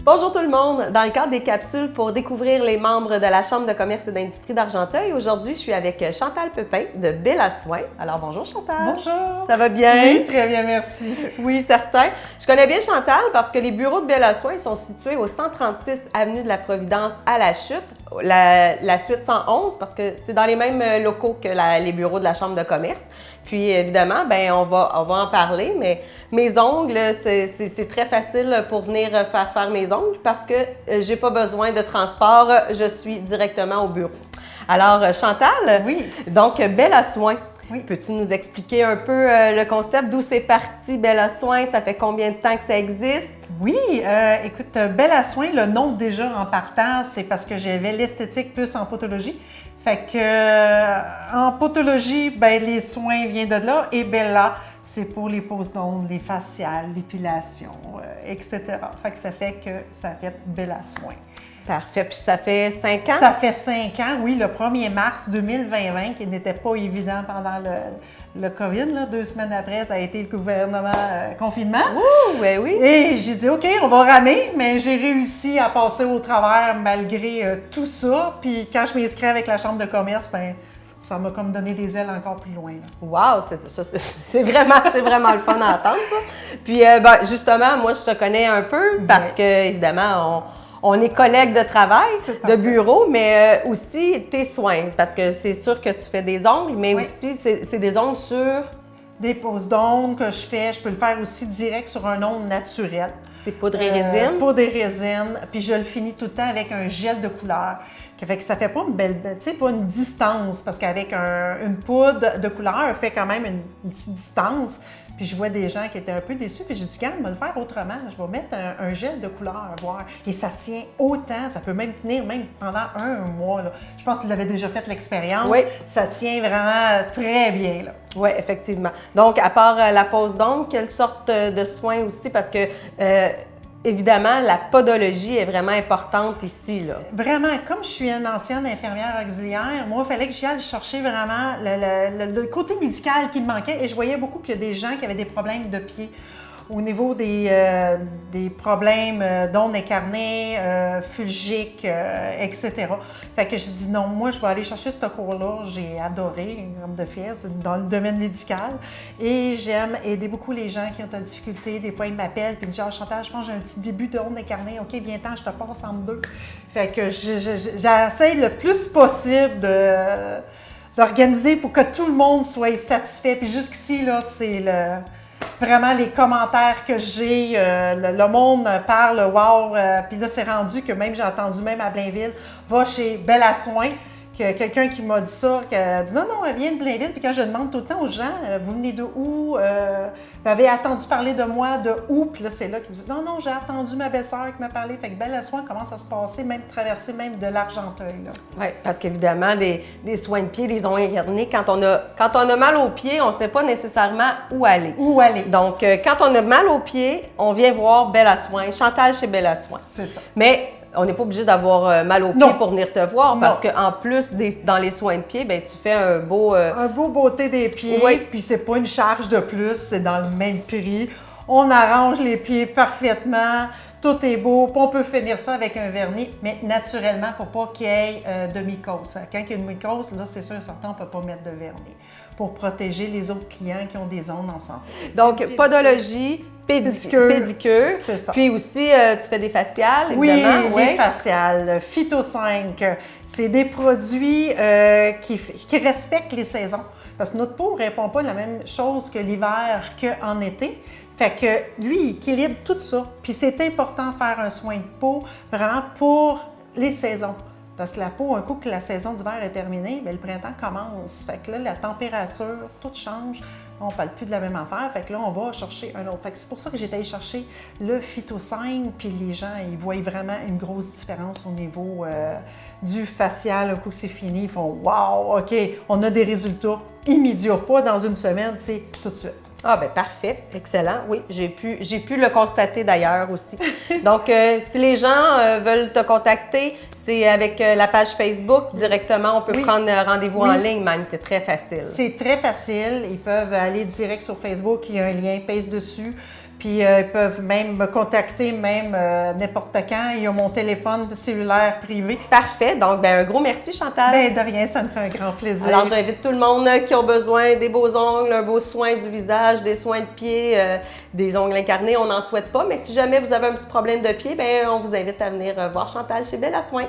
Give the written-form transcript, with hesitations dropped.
Bonjour tout le monde! Dans le cadre des capsules pour découvrir les membres de la Chambre de commerce et d'industrie d'Argenteuil, aujourd'hui, je suis avec Chantal Pepin de Bella Soin. Alors, bonjour Chantal! Bonjour! Ça va bien? Oui, très bien, merci. Oui, certain. Je connais bien Chantal parce que les bureaux de Bella Soin sont situés au 136 Avenue de la Providence à La Chute, la suite 111, parce que c'est dans les mêmes locaux que les bureaux de la Chambre de commerce. Puis, évidemment, ben on va en parler, mais mes ongles, c'est très facile pour venir faire mes ongles parce que j'ai pas besoin de transport, je suis directement au bureau. Alors, Chantal, oui. Donc Bella Soin. Oui. Peux-tu nous expliquer un peu le concept, d'où c'est parti Bella Soin, ça fait combien de temps que ça existe? Oui, écoute, Bella Soin, le nom déjà en partant, c'est parce que j'avais l'esthétique plus en potologie. Fait que en potologie, ben les soins viennent de là et Bella, c'est pour les poses d'ongles, les faciales, l'épilation, etc. Fait que ça fait Bella Soin. Parfait. Puis ça fait 5 ans? Ça fait 5 ans, oui, le 1er mars 2020, qui n'était pas évident pendant le COVID. Là, 2 semaines après, ça a été le gouvernement confinement. Ouh, oui, oui. Et j'ai dit, OK, on va ramer, mais j'ai réussi à passer au travers malgré tout ça. Puis quand je m'inscris avec la Chambre de commerce, ben ça m'a comme donné des ailes encore plus loin. Là. Wow, c'est vraiment le fun à entendre, ça. Puis, ben, justement, moi, je te connais un peu parce que, évidemment, on est collègues de travail, de bureau, mais aussi tes soins, parce que c'est sûr que tu fais des ongles, mais aussi c'est des ongles sur... Des poses d'ongles que je fais, je peux le faire aussi direct sur un ongle naturel. C'est poudre et résine? Poudre et résine, puis je le finis tout le temps avec un gel de couleur. Fait que ça fait pas une belle, tu sais, pas une distance, parce qu'avec une poudre de couleur, elle fait quand même une petite distance. Puis je vois des gens qui étaient un peu déçus, puis j'ai dit, quand on va le faire autrement, je vais mettre un gel de couleur, voir. Et ça tient autant, ça peut même tenir même pendant un mois. Là. Je pense que vous avez déjà fait l'expérience. Oui. Ça tient vraiment très bien. Là. Oui, effectivement. Donc, à part la pose d'ongles, quelle sorte de soins aussi? Parce que, évidemment, la podologie est vraiment importante ici, là. Vraiment, comme je suis une ancienne infirmière auxiliaire, moi, il fallait que j'y aille chercher vraiment le côté médical qui me manquait et je voyais beaucoup qu'il y a des gens qui avaient des problèmes de pied. Au niveau des problèmes d'ondes incarnées, fulgiques, etc. Fait que je dis non, moi je vais aller chercher ce cours-là. J'ai adoré, comme de fier, c'est dans le domaine médical. Et j'aime aider beaucoup les gens qui ont de la difficulté. Des fois, ils m'appellent et me disent « Ah, Chantal, je pense que j'ai un petit début d'ondes incarnées. OK, viens-t'en, je te passe entre deux. » Fait que j'essaie le plus possible d'organiser pour que tout le monde soit satisfait. Puis jusqu'ici, là, c'est vraiment les commentaires que j'ai, le monde parle, wow, puis là c'est rendu que même j'ai entendu même à Blainville, va chez Bella Soin, que quelqu'un qui m'a dit ça, qui a dit non, elle vient de Blainville, puis quand je demande tout le temps aux gens, vous venez de où, vous avez entendu parler de moi, de où, puis là c'est là qu'ils disent non, j'ai entendu ma belle-sœur qui m'a parlé, fait que Bella Soin commence à se passer, même traverser même de l'Argenteuil. Oui, parce qu'évidemment, des soins de pied, des ongles incarnés, quand on a mal aux pieds, on ne sait pas nécessairement où aller. Donc, quand on a mal aux pieds, on vient voir Bella Soin, Chantal chez Bella Soin. C'est ça. Mais on n'est pas obligé d'avoir mal aux pieds pour venir te voir, parce qu'en plus, dans les soins de pied, ben, tu fais un beau... Un beau beauté des pieds, puis c'est pas une charge de plus, c'est dans le même prix. On arrange les pieds parfaitement, tout est beau, puis on peut finir ça avec un vernis, mais naturellement pour pas qu'il y ait de mycose. Quand il y a une mycose, là, c'est sûr et certain, on ne peut pas mettre de vernis pour protéger les autres clients qui ont des ondes en santé. Donc, podologie, pédicure. C'est ça. Puis aussi, tu fais des faciales, évidemment. Oui, des faciales. Phyto 5, c'est des produits qui respectent les saisons. Parce que notre peau ne répond pas la même chose que l'hiver qu'en été. Fait que lui, il équilibre tout ça. Puis c'est important de faire un soin de peau vraiment pour les saisons. Parce que la peau, un coup que la saison d'hiver est terminée, bien, le printemps commence. Fait que là, la température, tout change. On ne parle plus de la même affaire. Fait que là, on va chercher un autre. Fait que c'est pour ça que j'étais allée chercher le Phyto 5. Puis les gens, ils voient vraiment une grosse différence au niveau du facial. Un coup que c'est fini, ils font « Wow, OK, on a des résultats immédiats. Pas dans une semaine, c'est tout de suite. » Ah ben parfait, excellent. Oui, j'ai pu le constater d'ailleurs aussi. Donc, si les gens veulent te contacter, c'est avec la page Facebook directement. On peut prendre rendez-vous en ligne même, c'est très facile. C'est très facile. Ils peuvent aller direct sur Facebook, il y a un lien, pèse dessus. Puis ils peuvent même me contacter, même n'importe quand. Ils ont mon téléphone cellulaire privé. Parfait. Donc, ben, un gros merci, Chantal. Ben, de rien, ça me fait un grand plaisir. Alors, j'invite tout le monde qui ont besoin des beaux ongles, un beau soin du visage, des soins de pied, des ongles incarnés. On n'en souhaite pas, mais si jamais vous avez un petit problème de pied, ben, on vous invite à venir voir Chantal chez Belle à Soins.